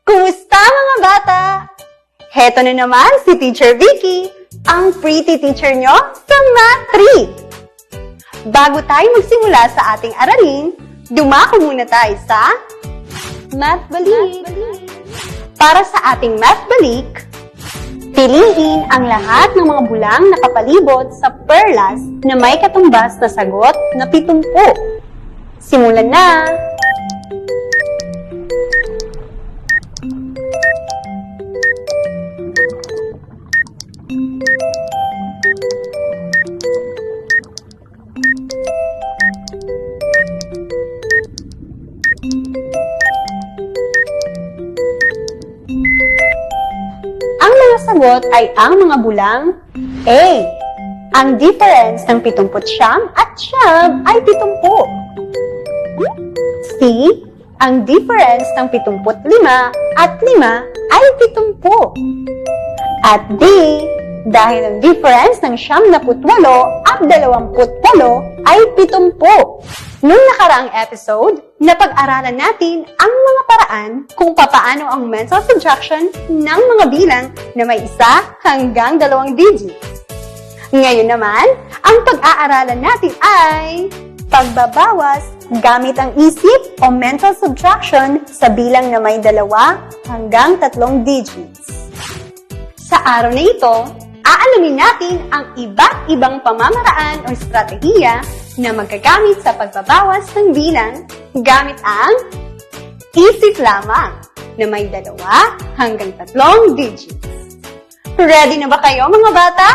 Kumusta mga bata? Heto na naman si Teacher Vicky, ang pretty teacher nyo sa Math 3. Bago tayo magsimula sa ating aralin, dumako muna tayo sa Math Balik. Para sa ating Math Balik, piliin ang lahat ng mga bulang nakapalibot sa perlas na may katumbas na sagot na 70. Simulan na! Ang mga sagot ay ang mga bulang A. Ang difference ng 79 at 9 ay 70. C. Ang difference ng 75 at 5 ay 70. At D. Dahil ang difference ng 78 at 28 ay 70. Noong nakaraang episode, napag-aralan natin ang mga paraan kung papaano ang mental subtraction ng mga bilang na may 1 hanggang 2 digits. Ngayon naman, ang pag-aaralan natin ay pagbabawas gamit ang isip o mental subtraction sa bilang na may 2 hanggang 3 digits. Sa araw na ito, aalamin natin ang iba't ibang pamamaraan o estratehiya na magagamit sa pagbabawas ng bilang gamit ang isip lamang na may 2 hanggang 3 digits. Ready na ba kayo mga bata?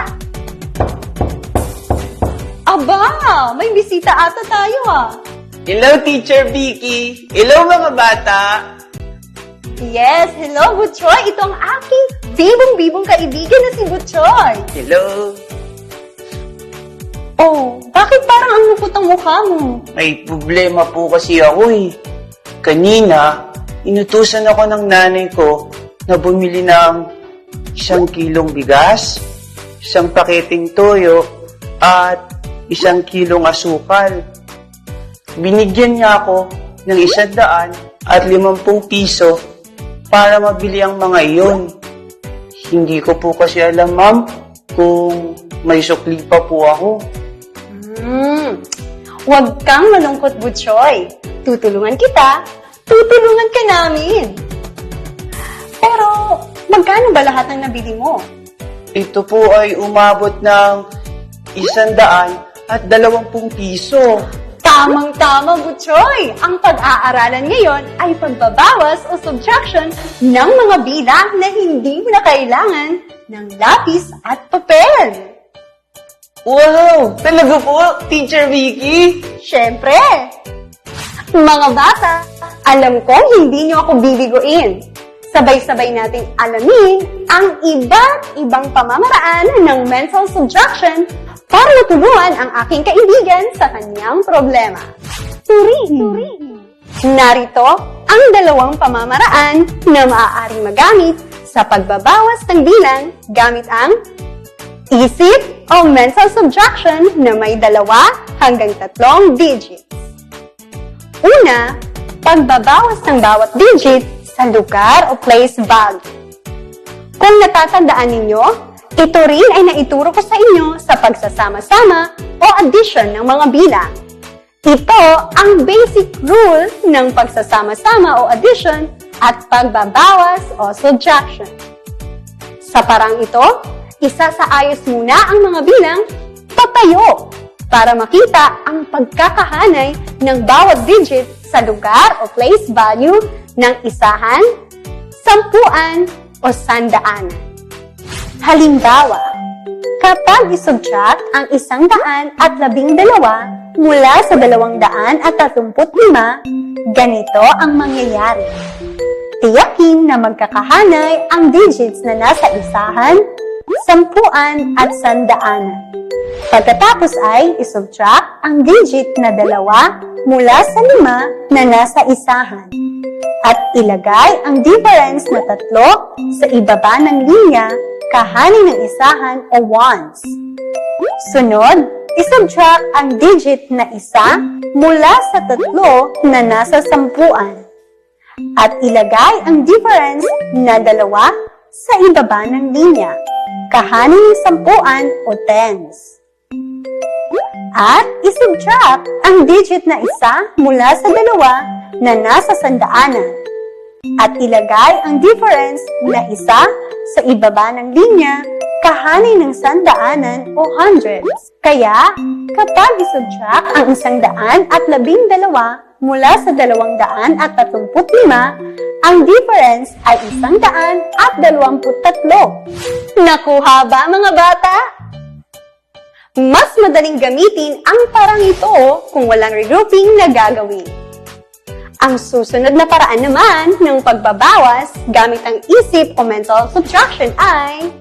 Aba, may bisita ata tayo ah. Hello, Teacher Vicky! Hello, mga bata! Yes, hello Butchoy! Ito ang aking bibong-bibong kaibigan na si Butchoy. Hello! Oh, bakit parang ang lungkot ang mukha mo? May problema po kasi ako eh. Kanina, inutusan ako ng nanay ko na bumili ng 1 kilong bigas, 1 paketeng toyo, at 1 kilong asukal. Binigyan niya ako ng 100 at 50 piso para mabili ang mga iyon. Hindi ko po kasi alam, ma'am, kung may sukli pa po ako. Huwag kang malungkot, Butchoy. Tutulungan kita, tutulungan ka namin. Pero, magkano ba lahat ng nabili mo? Ito po ay umabot ng 100 at 20 piso. Tamang-tama, Butchoy! Ang pag-aaralan ngayon ay pagbabawas o subtraction ng mga bilang na hindi mo na kailangan ng lapis at papel. Wow! Talaga po, Teacher Vicky? Siyempre! Mga bata, alam kong hindi niyo ako bibiguin. Sabay-sabay nating alamin ang iba't ibang pamamaraan ng mental subtraction para matulungan ang aking kaibigan sa kanyang problema. Turihin! Narito ang 2 pamamaraan na maaaring magamit sa pagbabawas ng bilang gamit ang isip o mental subtraction na may 2 hanggang 3 digits. Una, pagbabawas ng bawat digit sa lugar o place value. Kung natatandaan ninyo, ito rin ay naituro ko sa inyo sa pagsasama-sama o addition ng mga bilang. Ito ang basic rule ng pagsasama-sama o addition at pagbabawas o subtraction. Sa parang ito, isa sa ayos muna ang mga bilang patayo para makita ang pagkakahanay ng bawat digit sa lugar o place value ng 1, 10 o 100. Halimbawa, kapag isubtract ang 112 mula sa 235, ganito ang mangyayari. Tiyakin na magkakahanay ang digits na nasa 1, 10 at 100. Pagkatapos ay isubtract ang digit na 2 mula sa 5 na nasa 1 at ilagay ang difference na 3 sa ibaba ng linya kahanin ng 1 o ones. Sunod, isubtract ang digit na 1 mula sa 3 na nasa 10. At ilagay ang difference na 2 sa ibaba ng linya, kahanin ng 10 o tens. At isubtract ang digit na 1 mula sa 2 na nasa 100. At ilagay ang difference na 1 sa ibaba ng linya, kahanin ng 100 o hundreds. Kaya, kapag isubtract ang 112 mula sa 235, ang difference ay 123. Nakuha ba, mga bata? Mas madaling gamitin ang parang ito kung walang regrouping na gagawin. Ang susunod na paraan naman ng pagbabawas gamit ang isip o mental subtraction ay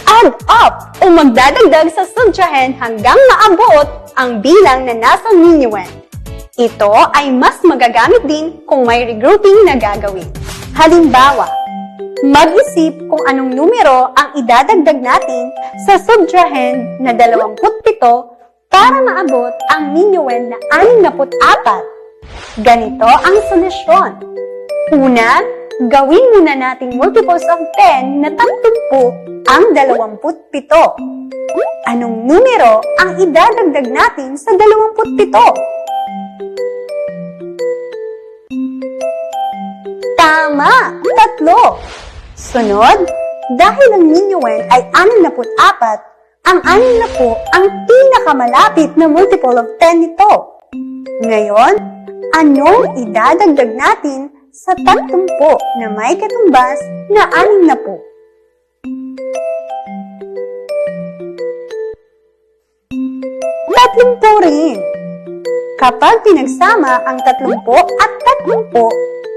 add up o magdadagdag sa subtrahend hanggang maabot ang bilang na nasa minuend. Ito ay mas magagamit din kung may regrouping na gagawin. Halimbawa, mag-isip kung anong numero ang idadagdag natin sa subtrahend na 27 para maabot ang minuend na 64. Ganito ang solusyon. Una, gawin muna nating multiples of 10 na 30 ang 27. Anong numero ang idadagdag natin sa 27? Tama! 3. Sunod, dahil ang minuend ay 64, ang 60 ang pinakamalapit na multiple of 10 nito. Ngayon, anong idadagdag natin sa 30 na may katumbas na 60? Tatlumpu rin. Kapag pinagsama ang 30 at 30,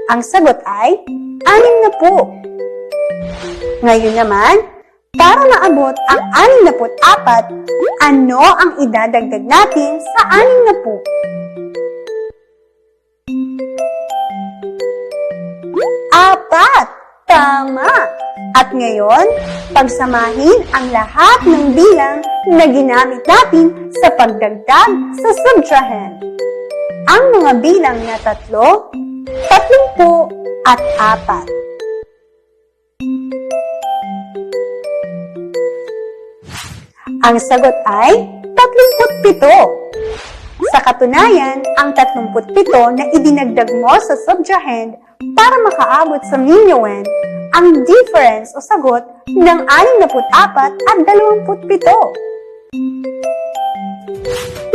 ang sagot ay 60. Ngayon naman, para maabot ang 64, ano ang idadagdag natin sa 60? Apat! Tama! At ngayon, pagsamahin ang lahat ng bilang na ginamit natin sa pagdagdag sa subtrahend. Ang mga bilang na 3, 30 at 4. Ang sagot ay 37. Sa katunayan, ang 37 na idinagdag mo sa subtrahend para makaabot sa minuend, ang difference o sagot ng 64 at 27.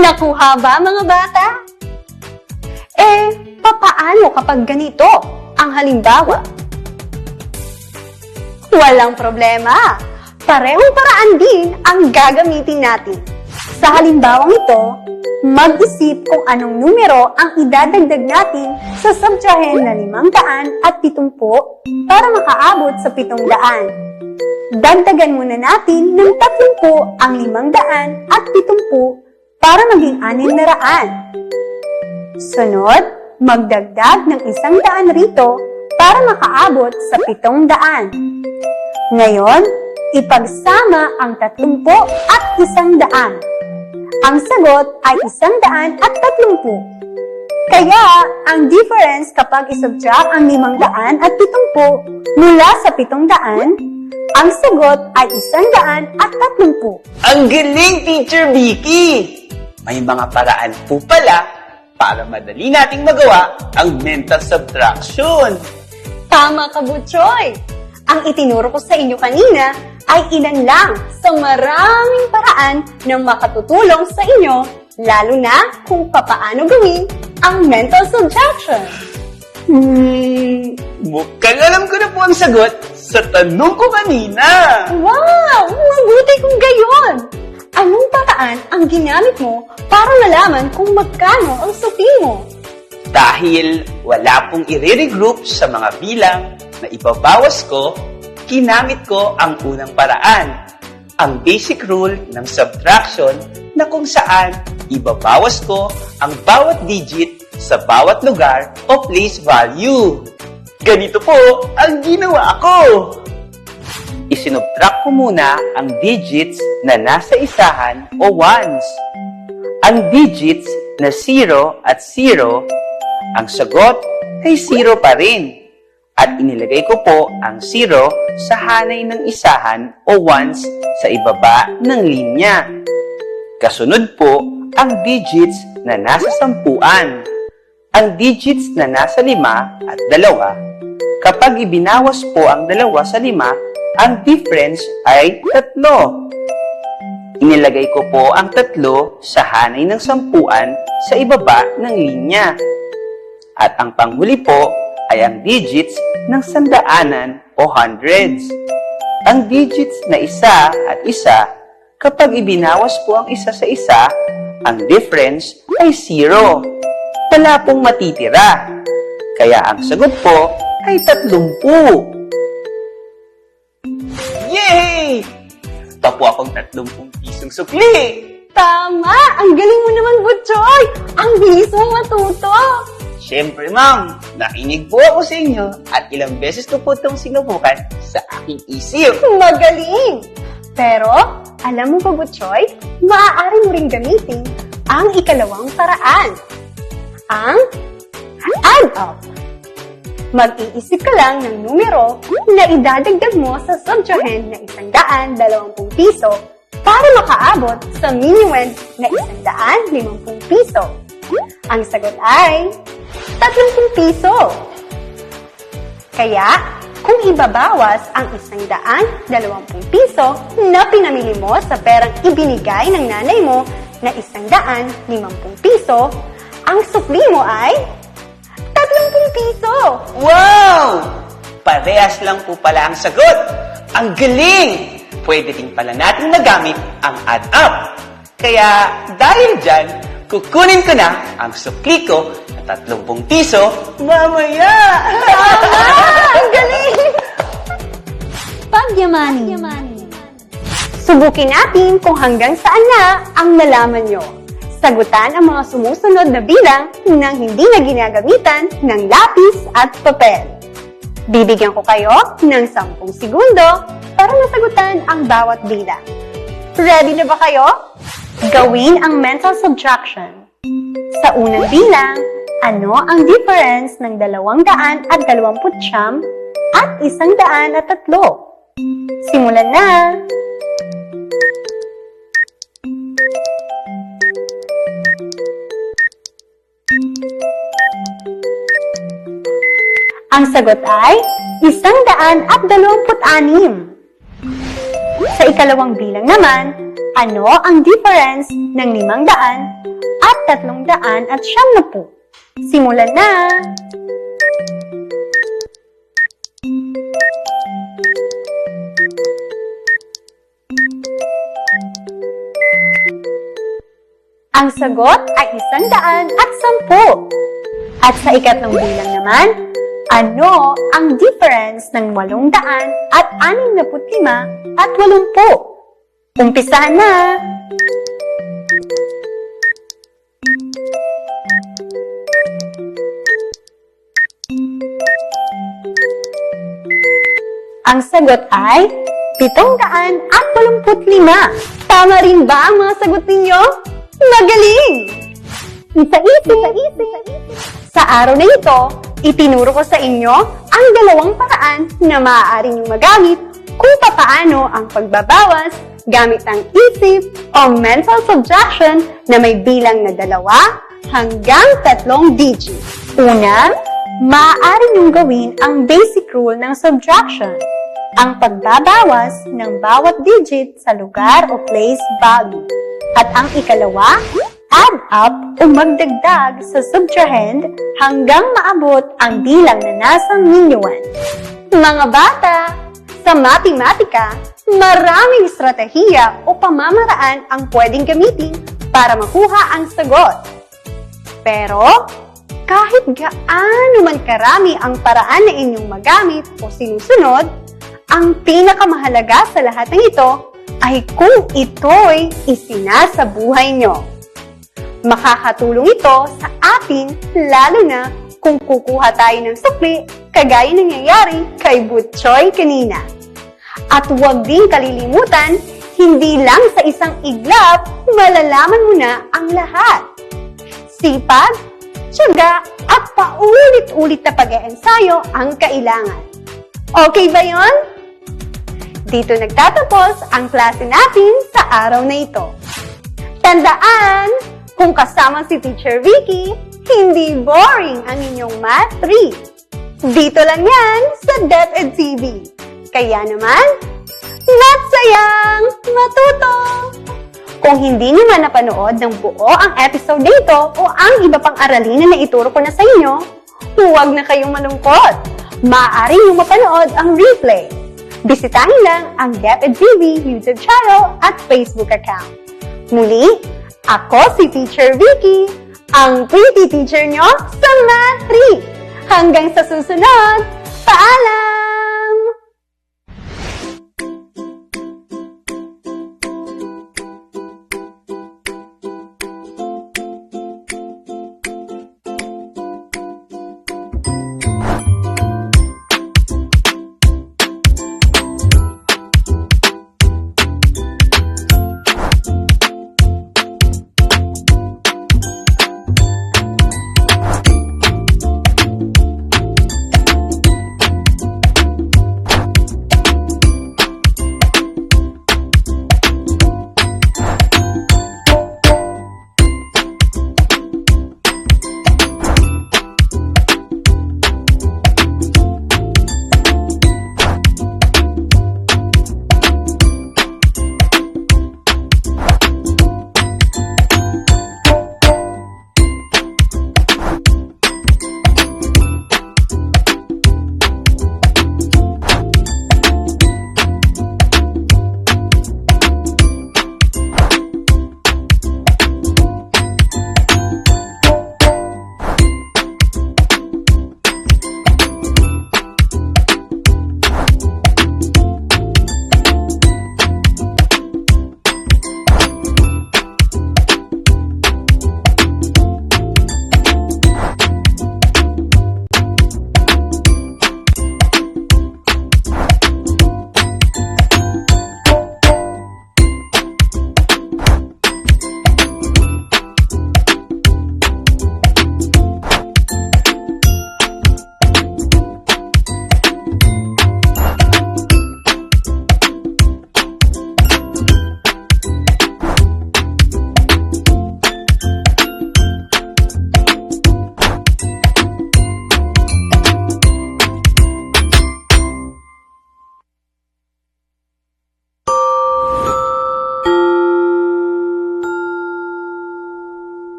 Nakuha ba, mga bata? Papaano kapag ganito ang halimbawa? Walang problema. Parehong paraan din ang gagamitin natin. Sa halimbawang ito, mag-isip kung anong numero ang idadagdag natin sa subtrahend na 570 para makaabot sa 700. Dagdagan muna natin ng 30 ang 570 para maging 600. Sunod, magdagdag ng 100 rito para makaabot sa 700. Ngayon, ipagsama ang 30 at 100. Ang sagot ay 130. Kaya, ang difference kapag isubtract ang 570 mula sa 700, ang sagot ay 130. Ang galing, Teacher Vicky! May mga paraan po pala para madali nating magawa ang mental subtraction. Tama ka, Butchoy! Ang itinuro ko sa inyo kanina ay ilan lang sa maraming paraan na makatutulong sa inyo, lalo na kung papaano gawin ang mental subtraction. Mukhang alam ko na po ang sagot sa tanong ko kanina. Wow! Mabuti kung gayon! Anong paraan ang ginamit mo para malaman kung magkano ang supi mo? Dahil wala pong i-regroup sa mga bilang na ibabawas ko, ginamit ko ang unang paraan, ang basic rule ng subtraction na kung saan ibabawas ko ang bawat digit sa bawat lugar o place value. Ganito po ang ginawa ko. sinubtract ko muna ang digits na nasa isahan o ones. Ang digits na 0 at 0, ang sagot ay 0 pa rin. At inilagay ko po ang 0 sa hanay ng isahan o ones sa ibaba ng linya. Kasunod po ang digits na nasa sampuan. Ang digits na nasa 5 at 2, kapag ibinawas po ang 2 sa 5, ang difference ay 3. Inilagay ko po ang 3 sa hanay ng sampuan sa ibaba ng linya. At ang panghuli po ay ang digits ng sandaanan o hundreds. Ang digits na 1 at 1, kapag ibinawas po ang isa sa isa, ang difference ay 0. Wala pong matitira. Kaya ang sagot po ay 30. Yay! Ito po akong 30 pisong sukli. Tama! Ang galing mo naman, Butchoy! Ang bilis mo matuto! Siyempre, ma'am, nakinig po ako sa inyo at ilang beses ko po itong sinubukan sa aking isip. Magaling! Pero, alam mo ba, Butchoy, maaari mo ring gamitin ang ikalawang paraan. Ang add up. Mag-iisip ka lang ng numero na idadagdag mo sa subtrahend na 120 piso para makaabot sa minuend na 150 piso. Ang sagot ay 30 piso. Kaya, kung ibabawas ang 120 piso na pinamili mo sa perang ibinigay ng nanay mo na 150 piso, ang sukli mo ay 30 piso. Wow! Parehas lang po pala ang sagot. Ang galing! Pwede din pala natin magamit ang add up. Kaya dahil dyan, kukunin ko na ang sukli ko na 30 piso mamaya. Tama! Ang galing! Pagyamani. Subukin natin kung hanggang saan na ang nalaman nyo. Sagutan ang mga sumusunod na bilang nang hindi na ginagamitan ng lapis at papel. Bibigyan ko kayo ng 10 segundo para masagutan ang bawat bilang. Ready na ba kayo? Gawin ang mental subtraction. Sa unang bilang, ano ang difference ng 229 at 103? Simulan na! Ang sagot ay 126. Sa ikalawang bilang naman, ano ang difference ng 500 at 390? Simulan na! Ang sagot ay 110. At sa ikatlong bilang naman, ano ang difference ng 800 at 65 at 80? Umpisahan na! Ang sagot ay 785. Tama rin ba ang mga sagot ninyo? Magaling! Isa-isa. Sa araw na ito, itinuro ko sa inyo ang 2 paraan na maaari niyong magamit kung papaano ang pagbabawas gamit ang isip o mental subtraction na may bilang na 2 hanggang 3 digits. Una, maaari niyong gawin ang basic rule ng subtraction, ang pagbabawas ng bawat digit sa lugar o place value. At ang ikalawa, add up o magdagdag sa subtrahend hanggang maabot ang bilang na nasa minuend. Mga bata, sa matematika, maraming estratehiya o pamamaraan ang pwedeng gamitin para makuha ang sagot. Pero, kahit gaano man karami ang paraan na inyong magamit o sinusunod, ang pinakamahalaga sa lahat ng ito ay kung ito'y isinasabuhay nyo. Makakatulong ito sa atin lalo na kung kukuha tayo ng sukli kagaya nangyayari kay Butchoy kanina. At huwag din kalilimutan, hindi lang sa isang iglap, malalaman mo na ang lahat. Sipag, tiyaga, at paulit-ulit na pag-eensayo ang kailangan. Okay ba yon? Dito nagtatapos ang klase natin sa araw na ito. Tandaan, kung kasama si Teacher Vicky, hindi boring ang inyong Math 3. Dito lang yan sa DepEd TV. Kaya naman, nagsayang matuto! Kung hindi nyo man napanood ng buo ang episode nito o ang iba pang aralin na naituro ko na sa inyo, huwag na kayong malungkot. Maaari nyo mapanood ang replay. Bisitahin lang ang DepEd TV YouTube channel at Facebook account. Muli, ako si Teacher Vicky, ang pretty teacher nyo sa Math 3. Hanggang sa susunod, paalam!